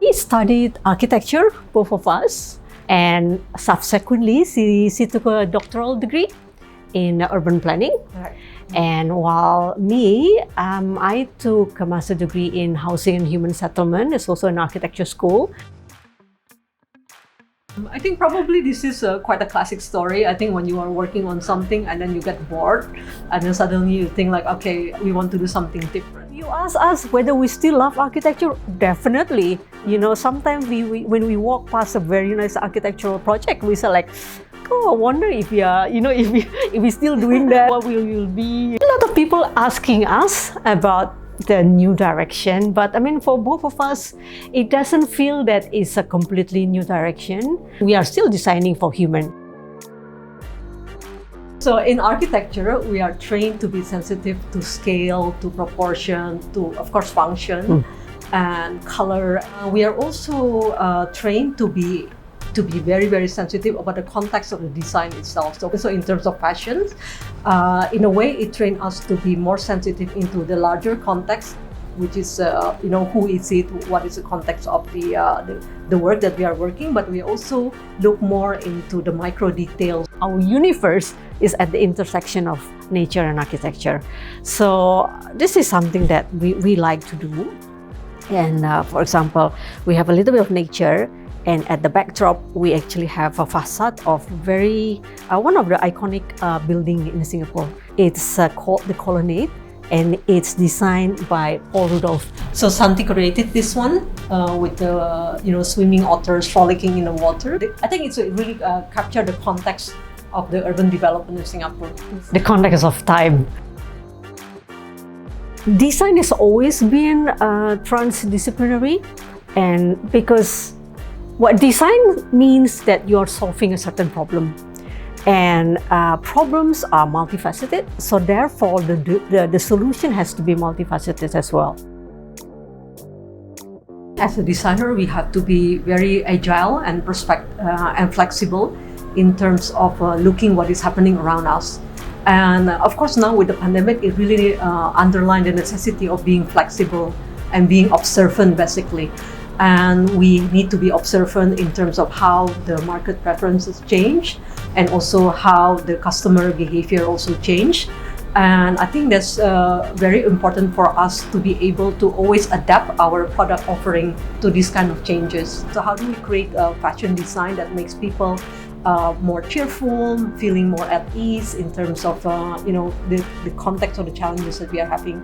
We studied architecture, both of us, and subsequently she took a doctoral degree in urban planning. Right. And while me, I took a master degree in housing and human settlement. It's also an architecture school. I think probably this is quite a classic story. I think when you are working on something and then you get bored and then suddenly you think like, okay, we want to do something different. You ask us whether we still love architecture? Definitely. You know, sometimes when we walk past a very nice architectural project, we say like, oh, I wonder if we are, if we're still doing that, what we will be. A lot of people asking us about the new direction, but I mean, for both of us, it doesn't feel that it's a completely new direction. We are still designing for human. So in architecture, we are trained to be sensitive to scale, to proportion, to, of course, function and color. We are also trained to be very, very sensitive about the context of the design itself. So in terms of fashion, in a way, it trained us to be more sensitive into the larger context, which is, who is it, what is the context of the work that we are working, but we also look more into the micro details. Our universe is at the intersection of nature and architecture. So this is something that we like to do. And for example, we have a little bit of nature, and at the backdrop, we actually have a facade of one of the iconic building in Singapore. It's called the Colonnade, and it's designed by Paul Rudolph. So Santi created this one with the swimming otters frolicking in the water. I think it's really captured the context of the urban development in Singapore. The context of time. Design has always been transdisciplinary, and because what design means that you are solving a certain problem, and problems are multifaceted, so therefore the solution has to be multifaceted as well. As a designer, we have to be very agile and flexible in terms of looking what is happening around us. And of course, now with the pandemic, it really underlined the necessity of being flexible and being observant, basically. And we need to be observant in terms of how the market preferences change and also how the customer behavior also change. And I think that's very important for us to be able to always adapt our product offering to these kind of changes. So how do we create a fashion design that makes people more cheerful, feeling more at ease in terms of the context of the challenges that we are having?